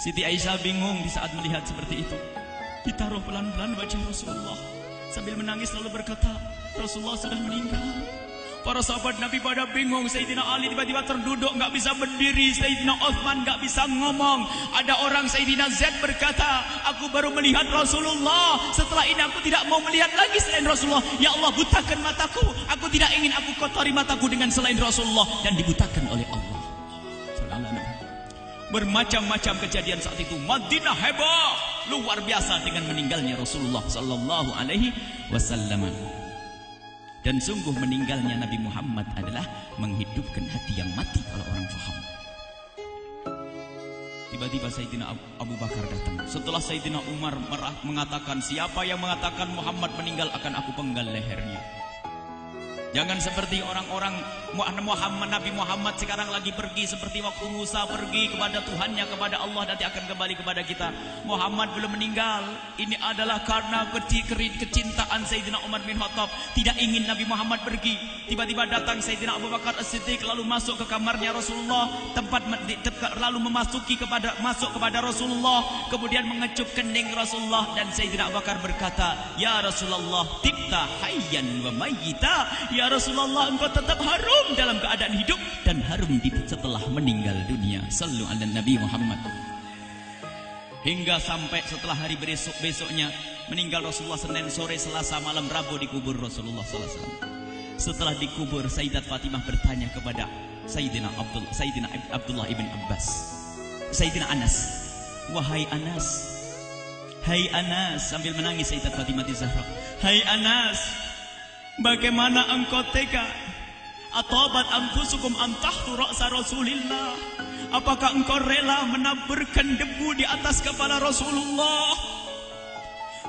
Siti Aisyah bingung di saat melihat seperti itu. Ditaruh pelan-pelan wajah Rasulullah. Sambil menangis lalu berkata, Rasulullah sudah meninggal. Para sahabat Nabi pada bingung. Sayyidina Ali tiba-tiba terduduk, nggak bisa berdiri. Sayyidina Utsman nggak bisa ngomong. Ada orang, Sayyidina Zaid berkata, aku baru melihat Rasulullah. Setelah ini aku tidak mau melihat lagi selain Rasulullah. Ya Allah, butakan mataku. Aku tidak ingin aku kotori mataku dengan selain Rasulullah. Dan dibutakan oleh Allah. Bermacam-macam kejadian saat itu. Madinah heboh, luar biasa dengan meninggalnya Rasulullah sallallahu alaihi wasallam. Dan sungguh meninggalnya Nabi Muhammad adalah menghidupkan hati yang mati kalau orang faham. Tiba-tiba Sayyidina Abu Bakar datang. Setelah Sayyidina Umar mengatakan, siapa yang mengatakan Muhammad meninggal akan aku penggal lehernya. Jangan seperti orang-orang Nabi Muhammad sekarang lagi pergi seperti waktu Musa pergi kepada Tuhannya, kepada Allah, nanti akan kembali kepada kita. Muhammad belum meninggal. Ini adalah karena kecintaan Sayyidina Umar bin Khattab, tidak ingin Nabi Muhammad pergi. Tiba-tiba datang Sayyidina Abu Bakar As-Siddiq lalu masuk ke kamarnya Rasulullah, lalu masuk kepada Rasulullah, kemudian mengecup kening Rasulullah, dan Sayyidina Abu Bakar berkata, ya Rasulullah, tibta hayyan wa mayyita. Ya Rasulullah, engkau tetap harum dalam keadaan hidup dan harum setelah meninggal dunia. Sallu ala Nabi Muhammad. Hingga sampai setelah hari besoknya meninggal Rasulullah, Senin sore, Selasa malam, Rabu dikubur Rasulullah sallallahu alaihi wasallam. Setelah dikubur, Sayyidat Fatimah bertanya kepada Sayyidina Abdullah ibn Abbas, Sayyidina Anas, wahai Anas, hai Anas, sambil menangis Sayyidat Fatimah Zahra, hai Anas, bagaimana engkau tega? Atabat anfusukum an tahtu ra'sa Rasulillah. Apakah engkau rela menaburkan debu di atas kepala Rasulullah?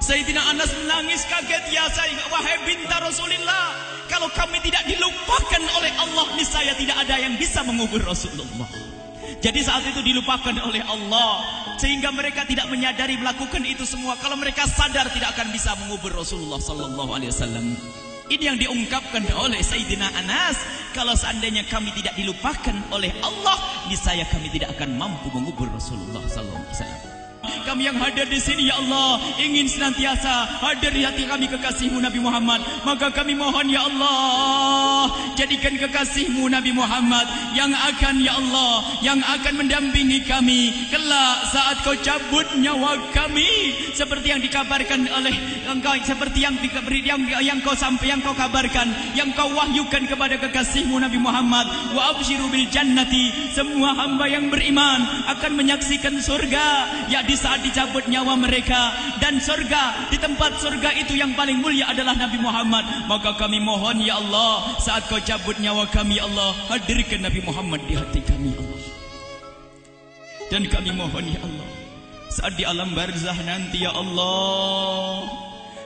Sayyidina Anas menangis kaget, ya wahai binta Rasulillah, kalau kami tidak dilupakan oleh Allah, niscaya tidak ada yang bisa mengubur Rasulullah. Jadi saat itu dilupakan oleh Allah, sehingga mereka tidak menyadari melakukan itu semua. Kalau mereka sadar, tidak akan bisa mengubur Rasulullah sallallahu alaihi wasallam. Ini yang diungkapkan oleh Sayyidina Anas. Kalau seandainya kami tidak dilupakan oleh Allah, niscaya kami tidak akan mampu mengubur Rasulullah sallallahu alaihi wasallam. Kami yang hadir di sini, ya Allah, ingin senantiasa hadir di hati kami kekasih-Mu Nabi Muhammad. Maka kami mohon, ya Allah, jadikan kekasih-Mu Nabi Muhammad yang akan, ya Allah, yang akan mendampingi kami kelak saat Kau cabut nyawa kami, seperti yang dikabarkan oleh Engkau, seperti yang Kau kabarkan, yang Kau wahyukan kepada kekasih-Mu Nabi Muhammad. Wa absyiru bil jannati, semua hamba yang beriman akan menyaksikan surga, ya di saat dicabut nyawa mereka, dan surga, di tempat surga itu yang paling mulia adalah Nabi Muhammad. Maka kami mohon, ya Allah, saat Kau cabut nyawa kami, ya Allah, hadirkan Nabi Muhammad di hati kami, ya Allah. Dan kami mohon, ya Allah, saat di alam barzah nanti, ya Allah,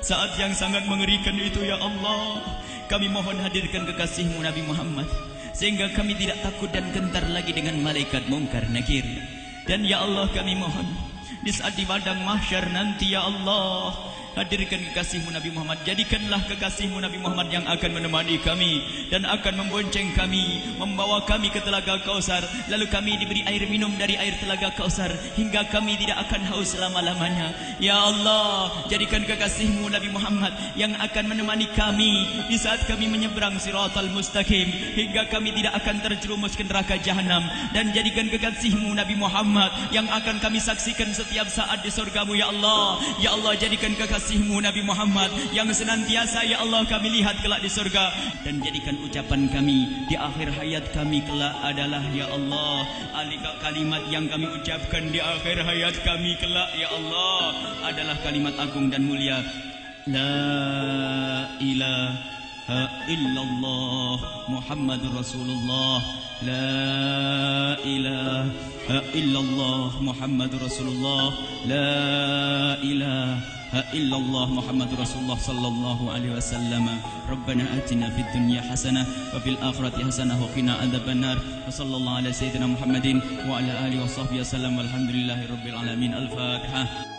saat yang sangat mengerikan itu, ya Allah, kami mohon hadirkan kekasih-Mu Nabi Muhammad, sehingga kami tidak takut dan gentar lagi dengan malaikat mungkar nakir. Dan ya Allah, kami mohon di saat di padang mahsyar nanti, ya Allah, hadirkan kekasih-Mu Nabi Muhammad. Jadikanlah kekasih-Mu Nabi Muhammad yang akan menemani kami dan akan membonceng kami, membawa kami ke telaga Kausar. Lalu kami diberi air minum dari air telaga Kausar hingga kami tidak akan haus selama-lamanya. Ya Allah, jadikan kekasih-Mu Nabi Muhammad yang akan menemani kami di saat kami menyeberang Siratal Mustaqim hingga kami tidak akan terjerumus ke neraka jahanam. Dan jadikan kekasih-Mu Nabi Muhammad yang akan kami saksikan setiap saat di surga-Mu, ya Allah. Ya Allah, jadikan kekasih-Mu Nabi Muhammad yang senantiasa, ya Allah, kami lihat kelak di surga. Dan jadikan ucapan kami di akhir hayat kami kelak adalah, ya Allah, kalimat yang kami ucapkan di akhir hayat kami kelak, ya Allah, adalah kalimat agung dan mulia, la ilaha illallah Muhammadur Rasulullah. La ilaha illallah Muhammadur Rasulullah. La ilaha illallah Muhammadur Rasulullah sallallahu alaihi wasallam. Rabbana atina fid dunya hasanah wa fil akhirati hasanah wa qina adzabannar. Wa sallallahu ala sayyidina Muhammadin wa ala alihi wa sahbihi wasallam. Walhamdulillahirabbil alamin. Al-Fatihah.